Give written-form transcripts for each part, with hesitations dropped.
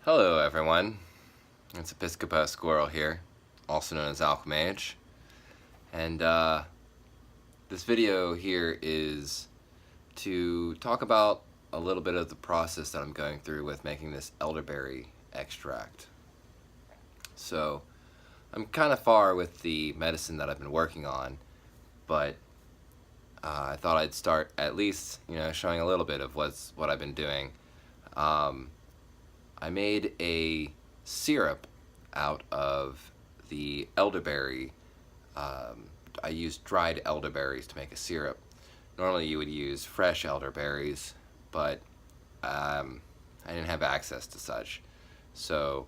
Hello everyone, it's Episcopo Squirrel here, also known as Alchemage, and this video here is to talk about a little bit of the process that I'm going through with making this elderberry extract. So I'm kind of far with the medicine that I've been working on, but I thought I'd start at least, showing a little bit of what I've been doing. I made a syrup out of the elderberry. I used dried elderberries to make a syrup. Normally you would use fresh elderberries, but I didn't have access to such. So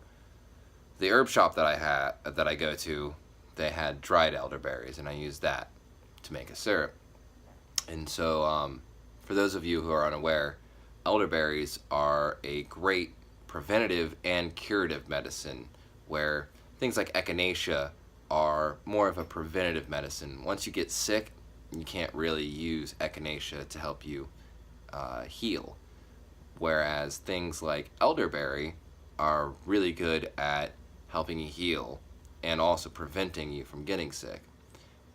the herb shop that I go to, they had dried elderberries, and I used that to make a syrup. And so for those of you who are unaware, elderberries are a great preventative and curative medicine, where things like echinacea are more of a preventative medicine. Once you get sick, you can't really use echinacea to help you heal, whereas things like elderberry are really good at helping you heal and also preventing you from getting sick.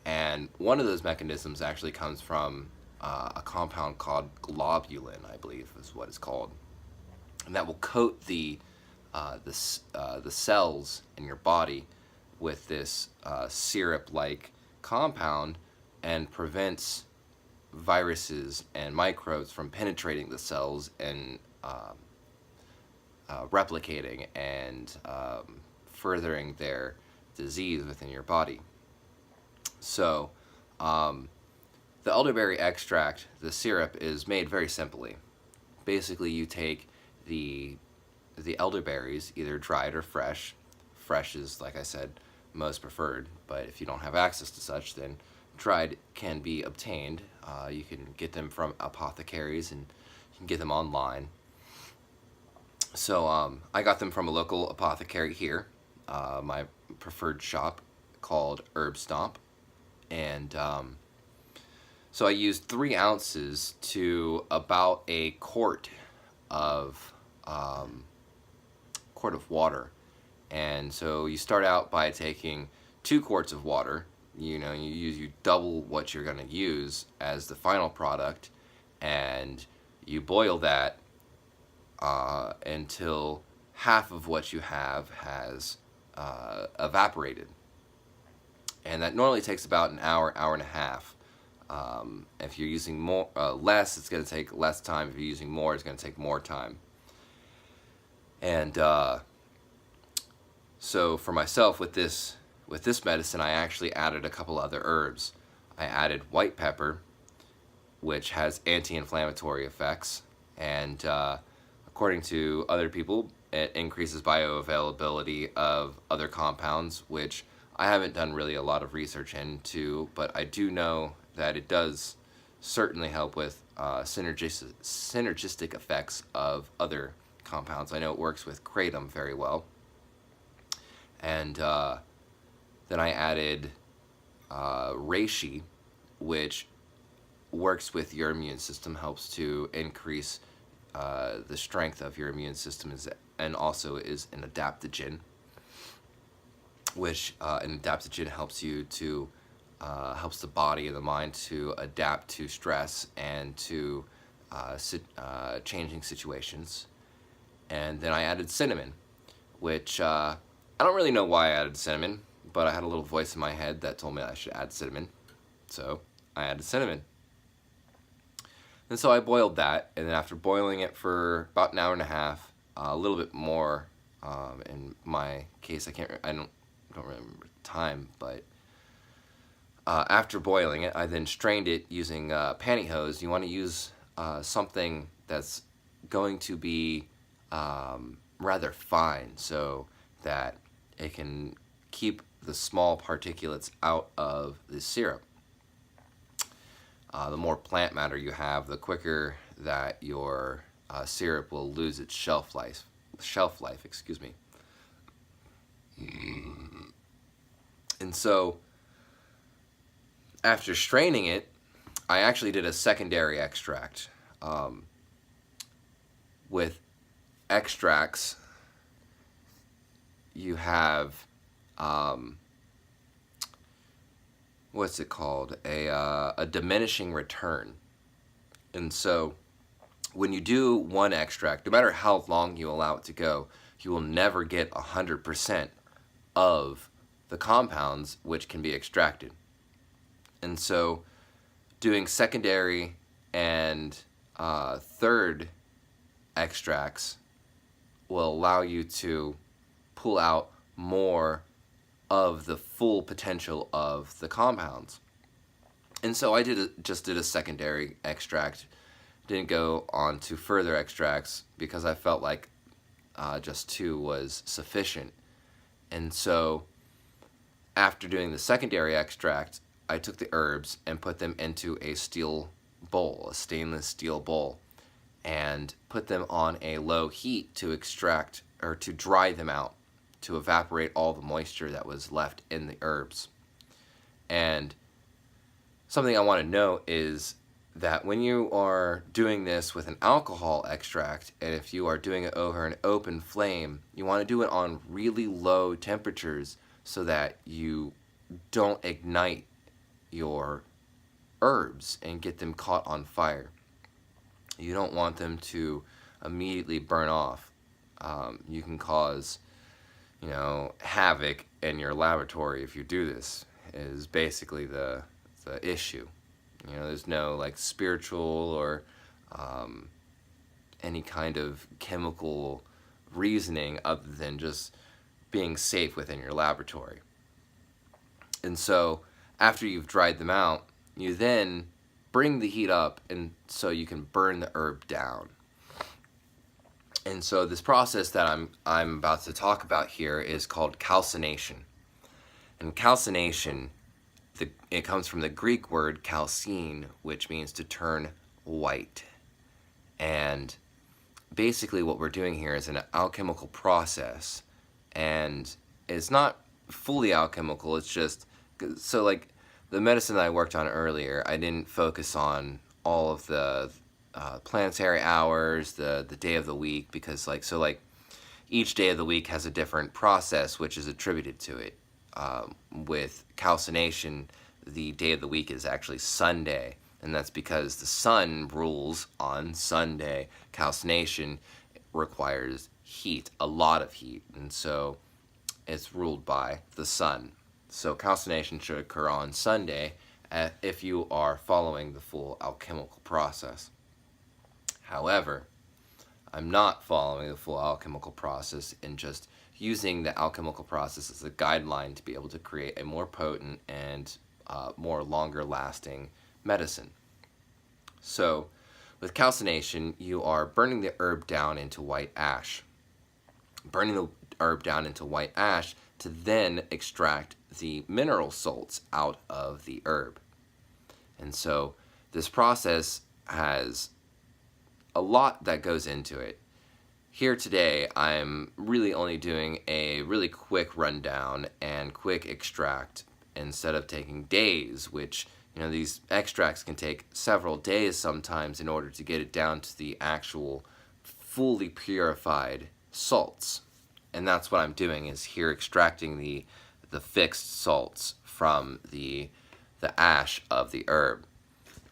And one of those mechanisms actually comes from a compound called globulin, I believe is what it's called, and that will coat the cells in your body with this syrup-like compound, and prevents viruses and microbes from penetrating the cells and replicating and furthering their disease within your body. So the elderberry extract, the syrup, is made very simply. Basically, you take the elderberries, either dried or fresh. Fresh is, like I said, most preferred, but if you don't have access to such, then dried can be obtained. You can get them from apothecaries, and you can get them online. So I got them from a local apothecary here, my preferred shop called Herb Stomp, and so I used 3 ounces to about a quart of water. And so you start out by taking 2 quarts of water. You double what you're going to use as the final product, and you boil that until half of what you have has evaporated. And that normally takes about an hour, hour and a half. If you're using less, it's going to take less time. If you're using more, it's going to take more time. And so for myself, with this medicine, I actually added a couple other herbs. I added white pepper, which has anti-inflammatory effects, and according to other people, it increases bioavailability of other compounds, which I haven't done really a lot of research into, but I do know that it does certainly help with synergistic effects of other compounds. I know it works with kratom very well. And then I added reishi, which works with your immune system, helps to increase the strength of your immune system, and also is an adaptogen, which an adaptogen helps you to helps the body and the mind to adapt to stress and to changing situations. And then I added cinnamon, which I don't really know why I added cinnamon, but I had a little voice in my head that told me I should add cinnamon, so I added cinnamon. And so I boiled that, and then after boiling it for about an hour and a half, a little bit more, in my case, I don't remember the time, but after boiling it, I then strained it using pantyhose. You want to use something that's going to be rather fine, so that it can keep the small particulates out of the syrup. The more plant matter you have, the quicker that your syrup will lose its shelf life. Excuse me. And so, after straining it, I actually did a secondary extract. With extracts, you have, what's it called, a diminishing return. And so when you do one extract, no matter how long you allow it to go, you will never get 100% of the compounds which can be extracted. And so doing secondary and third extracts will allow you to pull out more of the full potential of the compounds. And so I just did a secondary extract, didn't go on to further extracts because I felt like just 2 was sufficient. And so after doing the secondary extract, I took the herbs and put them into a steel bowl, a stainless steel bowl, and put them on a low heat to extract, or to dry them out, to evaporate all the moisture that was left in the herbs. And something I want to note is that when you are doing this with an alcohol extract, and if you are doing it over an open flame, you want to do it on really low temperatures so that you don't ignite your herbs and get them caught on fire. You don't want them to immediately burn off. You can cause, havoc in your laboratory if you do this, is basically the issue. There's no like spiritual or any kind of chemical reasoning other than just being safe within your laboratory. And so after you've dried them out, you then bring the heat up, and so you can burn the herb down. And so this process that I'm about to talk about here is called calcination. And calcination, it comes from the Greek word calcine, which means to turn white. And basically what we're doing here is an alchemical process, and it's not fully alchemical, it's just, so like the medicine that I worked on earlier, I didn't focus on all of the planetary hours, the day of the week, because each day of the week has a different process which is attributed to it. With calcination, the day of the week is actually Sunday, and that's because the sun rules on Sunday. Calcination requires heat, a lot of heat, and so it's ruled by the sun. So calcination should occur on Sunday if you are following the full alchemical process. However, I'm not following the full alchemical process and just using the alchemical process as a guideline to be able to create a more potent and more longer lasting medicine. So with calcination, you are burning the herb down into white ash. Burning the herb down into white ash to then extract the mineral salts out of the herb. And so this process has a lot that goes into it. Here today, I'm really only doing a really quick rundown and quick extract instead of taking days, which, these extracts can take several days sometimes in order to get it down to the actual fully purified salts. And that's what I'm doing, is here extracting the fixed salts from the ash of the herb.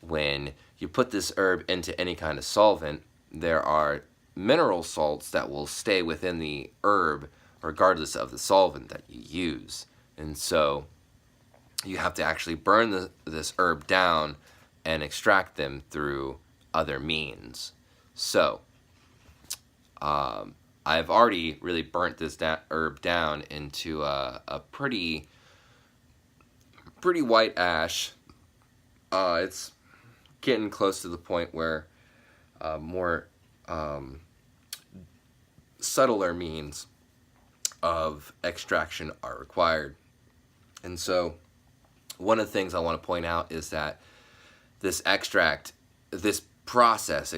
When you put this herb into any kind of solvent, there are mineral salts that will stay within the herb regardless of the solvent that you use. And so you have to actually burn this herb down and extract them through other means. So I've already really burnt this herb down into a pretty white ash. It's getting close to the point where more subtler means of extraction are required. And so one of the things I want to point out is that this process,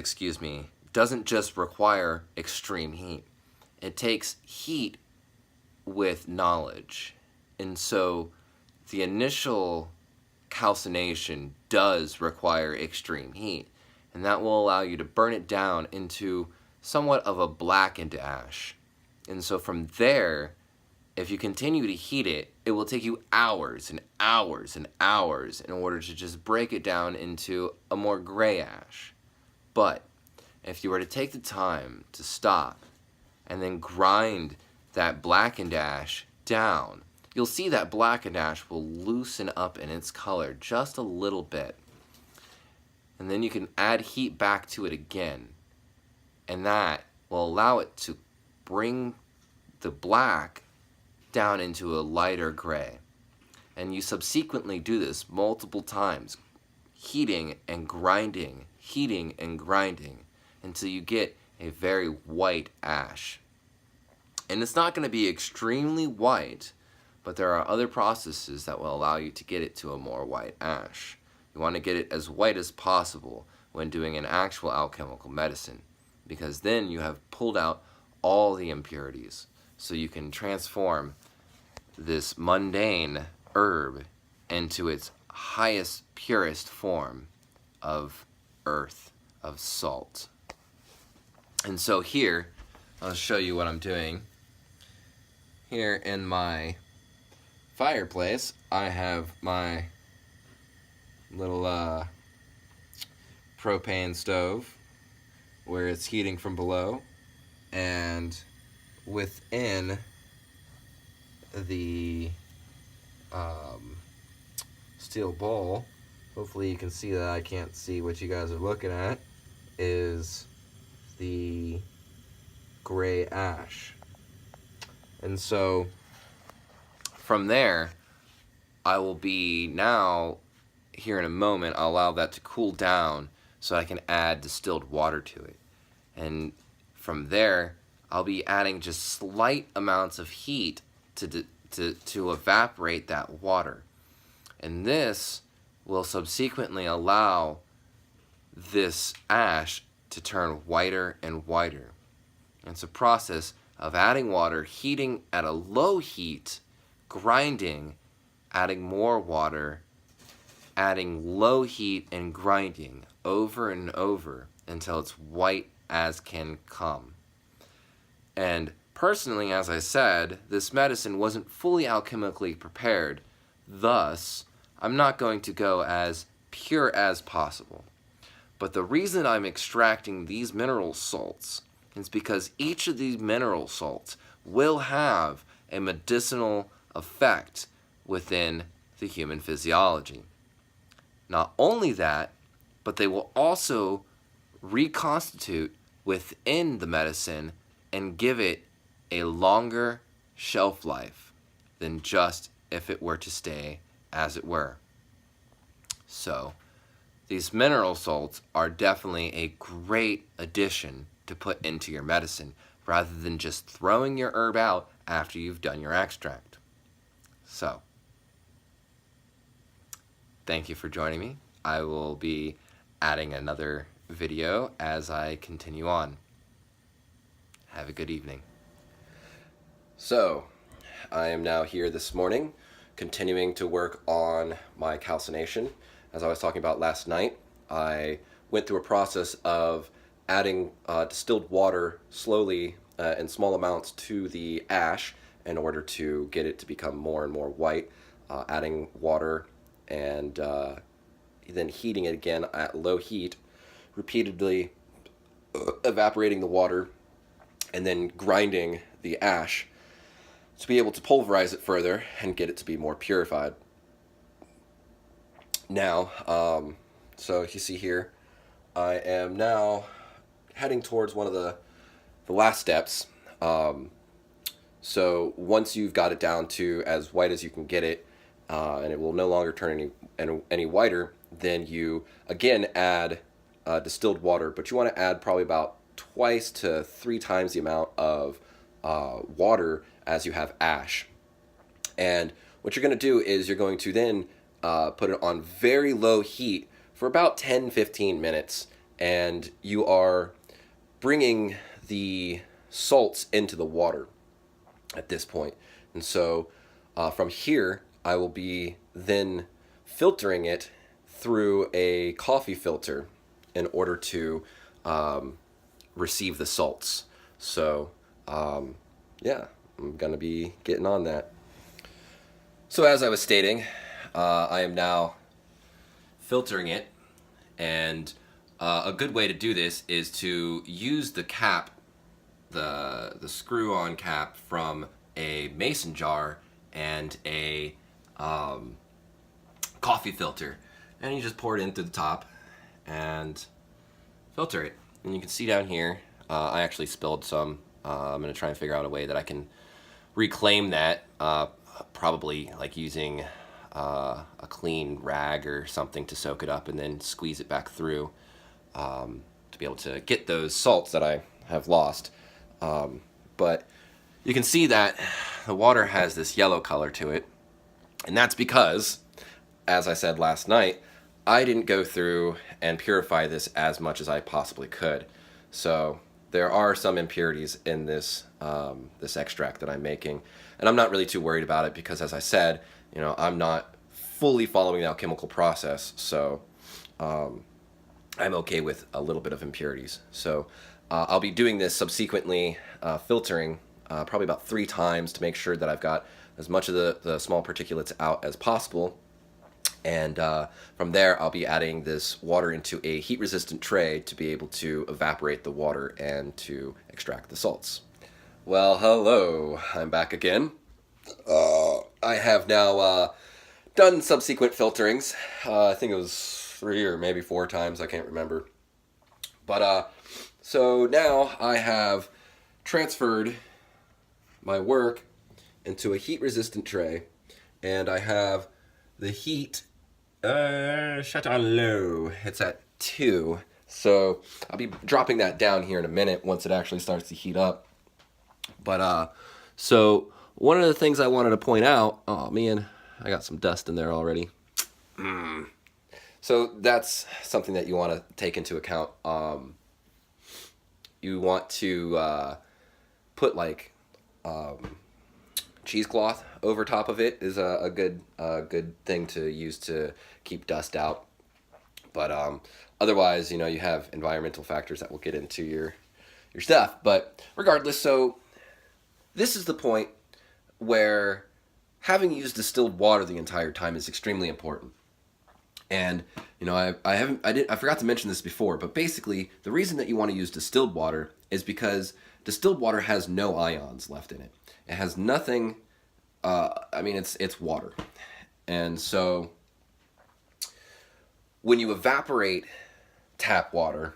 doesn't just require extreme heat. It takes heat with knowledge. And so the initial calcination does require extreme heat, and that will allow you to burn it down into somewhat of a blackened ash. And so from there, if you continue to heat it, it will take you hours and hours and hours in order to just break it down into a more gray ash. But if you were to take the time to stop and then grind that blackened ash down, you'll see that blackened ash will loosen up in its color just a little bit. And then you can add heat back to it again, and that will allow it to bring the black down into a lighter gray. And you subsequently do this multiple times, heating and grinding until you get a very white ash. And it's not going to be extremely white, but there are other processes that will allow you to get it to a more white ash. You want to get it as white as possible when doing an actual alchemical medicine, because then you have pulled out all the impurities, so you can transform this mundane herb into its highest, purest form of earth, of salt. And so here, I'll show you what I'm doing. Here in my fireplace, I have my little propane stove where it's heating from below, and within the steel bowl, hopefully you can see that, I can't see what you guys are looking at, is the gray ash. And so from there, I will be now, here in a moment, I'll allow that to cool down so I can add distilled water to it. And from there, I'll be adding just slight amounts of heat to evaporate that water. And this will subsequently allow this ash to turn whiter and whiter. And it's a process of adding water, heating at a low heat, grinding, adding more water, adding low heat and grinding over and over until it's white as can come. And personally, as I said, this medicine wasn't fully alchemically prepared. Thus, I'm not going to go as pure as possible. But the reason I'm extracting these mineral salts is because each of these mineral salts will have a medicinal effect within the human physiology. Not only that, but they will also reconstitute within the medicine and give it a longer shelf life than just if it were to stay as it were. So, these mineral salts are definitely a great addition to put into your medicine, rather than just throwing your herb out after you've done your extract. So, thank you for joining me. I will be adding another video as I continue on. Have a good evening. So, I am now here this morning, continuing to work on my calcination. As I was talking about last night, I went through a process of adding distilled water slowly in small amounts to the ash in order to get it to become more and more white, adding water and then heating it again at low heat, repeatedly evaporating the water, and then grinding the ash to be able to pulverize it further and get it to be more purified. Now, so you see here, I am now heading towards one of the last steps. So once you've got it down to as white as you can get it, and it will no longer turn any whiter, then you again add distilled water, but you want to add probably about 2 to 3 times the amount of water as you have ash. And what you're going to do is you're going to then put it on very low heat for about 10-15 minutes, and you are bringing the salts into the water at this point. And so from here, I will be then filtering it through a coffee filter in order to receive the salts. So yeah, I'm going to be getting on that. So as I was stating, I am now filtering it, and a good way to do this is to use the cap, the screw-on cap from a mason jar and a coffee filter, and you just pour it in through the top and filter it. And you can see down here, I actually spilled some. I'm going to try and figure out a way that I can reclaim that, probably like using a clean rag or something to soak it up and then squeeze it back through, to be able to get those salts that I have lost. But you can see that the water has this yellow color to it, and that's because, as I said last night, I didn't go through and purify this as much as I possibly could. So there are some impurities in this this extract that I'm making, and I'm not really too worried about it because, as I said, I'm not fully following the alchemical process, so I'm okay with a little bit of impurities. So I'll be doing this subsequently, filtering probably about 3 times to make sure that I've got as much of the small particulates out as possible. And from there, I'll be adding this water into a heat-resistant tray to be able to evaporate the water and to extract the salts. Well, hello, I'm back again. I have now done subsequent filterings. I think it was 3 or maybe 4 times, I can't remember. But so now I have transferred my work into a heat-resistant tray, and I have the heat shut on low. It's at 2. So I'll be dropping that down here in a minute once it actually starts to heat up. But so one of the things I wanted to point out, oh man, I got some dust in there already. So that's something that you want to take into account. You want to put like cheesecloth over top of it is a good thing to use to keep dust out. But otherwise, you have environmental factors that will get into your stuff. But regardless, so this is the point where having used distilled water the entire time is extremely important. And I forgot to mention this before, but basically the reason that you want to use distilled water is because distilled water has no ions left in it. It has nothing. It's water. And so when you evaporate tap water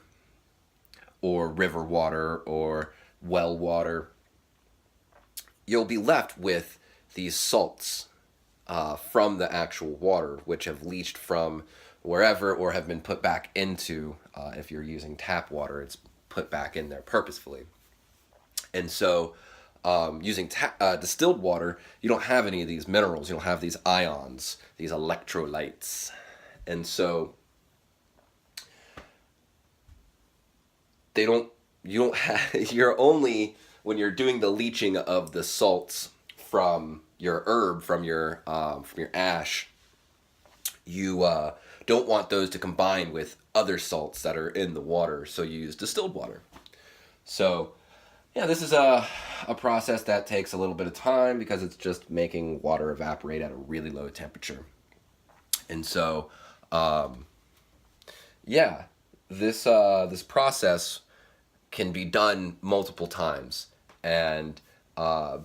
or river water or well water, you'll be left with these salts from the actual water, which have leached from wherever or have been put back into, if you're using tap water, it's put back in there purposefully. And so using distilled water, you don't have any of these minerals, you don't have these ions, these electrolytes. And so you're only, when you're doing the leaching of the salts from your herb, from your ash, you don't want those to combine with other salts that are in the water, so you use distilled water. So yeah, this is a process that takes a little bit of time because it's just making water evaporate at a really low temperature. And so this process can be done multiple times, and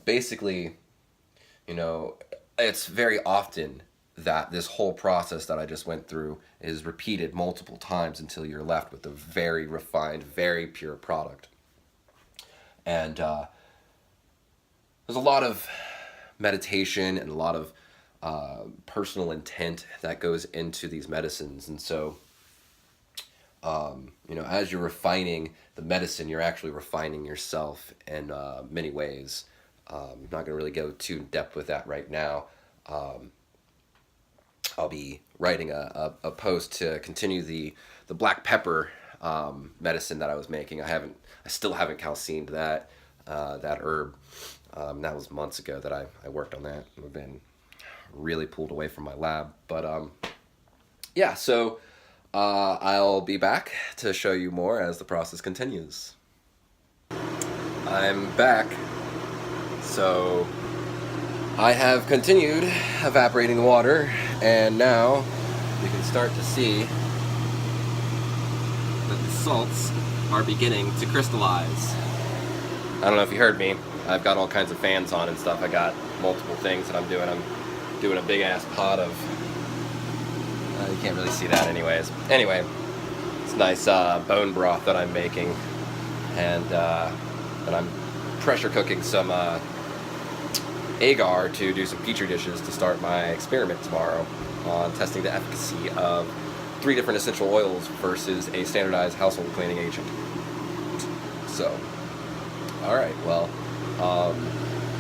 basically, it's very often that this whole process that I just went through is repeated multiple times until you're left with a very refined, very pure product. And there's a lot of meditation and a lot of personal intent that goes into these medicines. And so, as you're refining the medicine, you're actually refining yourself in many ways. I'm not going to really go too in depth with that right now. I'll be writing a post to continue the black pepper medicine that I was making. I still haven't calcined that herb. That was months ago that I worked on that. I've been really pulled away from my lab, but so I'll be back to show you more as the process continues. I'm back. So I have continued evaporating the water, and now you can start to see that the salts are beginning to crystallize. I don't know if you heard me. I've got all kinds of fans on and stuff. I got multiple things that I'm doing. I'm doing a big ass pot of, you can't really see that anyways. Anyway, it's nice bone broth that I'm making, and I'm pressure cooking some agar to do some petri dishes to start my experiment tomorrow on testing the efficacy of 3 different essential oils versus a standardized household cleaning agent. So, alright, well,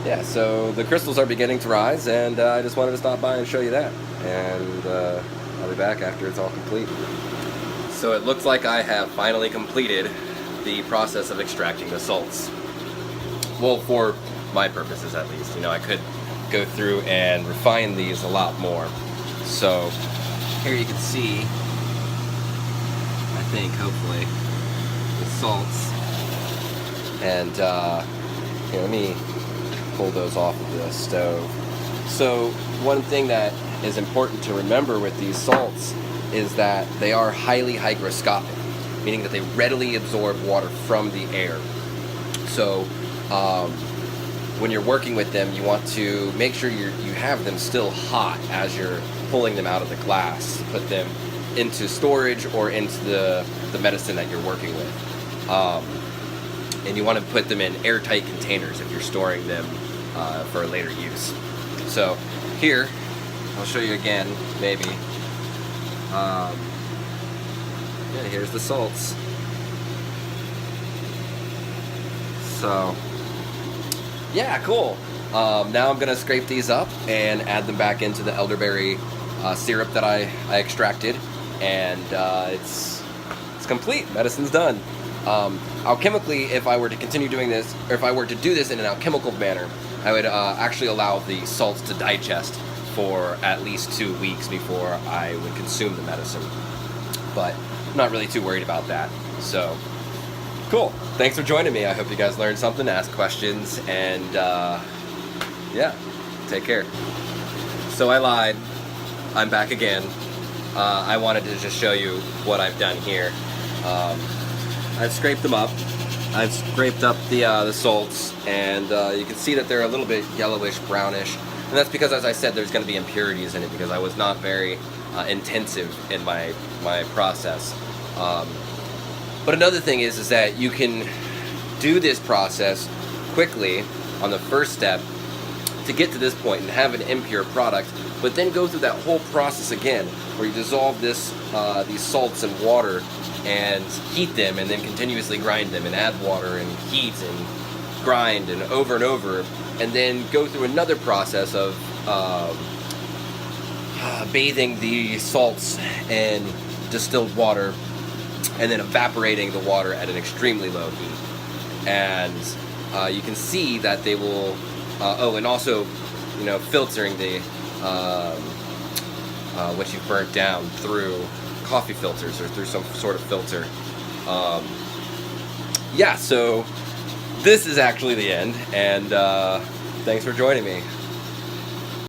yeah, so the crystals are beginning to rise, and I just wanted to stop by and show you that, and I'll be back after it's all complete. So it looks like I have finally completed the process of extracting the salts. Well, for my purposes at least. You know, I could go through and refine these a lot more. So here you can see, I think, hopefully, the salts. And here, let me pull those off of the stove. So one thing that is important to remember with these salts is that they are highly hygroscopic, meaning that they readily absorb water from the air. So when you're working with them, you want to make sure you have them still hot as you're pulling them out of the glass to put them into storage or into the medicine that you're working with. And you want to put them in airtight containers if you're storing them for later use. So here, I'll show you again, maybe. Yeah, here's the salts. So, yeah, cool. Now I'm gonna scrape these up and add them back into the elderberry syrup that I extracted, and it's complete. Medicine's done. Alchemically, if I were to continue doing this, or if I were to do this in an alchemical manner, I would actually allow the salts to digest for at least 2 weeks before I would consume the medicine. But I'm not really too worried about that. So, cool. Thanks for joining me. I hope you guys learned something, ask questions, and yeah, take care. So I lied. I'm back again. I wanted to just show you what I've done here. I've scraped them up. I've scraped up the salts, and you can see that they're a little bit yellowish, brownish, and that's because, as I said, there's going to be impurities in it because I was not very intensive in my process. But another thing is that you can do this process quickly on the first step to get to this point and have an impure product, but then go through that whole process again where you dissolve these salts in water and heat them, and then continuously grind them and add water and heat and grind and over, and then go through another process of bathing the salts in distilled water and then evaporating the water at an extremely low heat. And you can see that they will, and also, you know, filtering the what you've burnt down through coffee filters or through some sort of filter. Yeah, so this is actually the end, and thanks for joining me.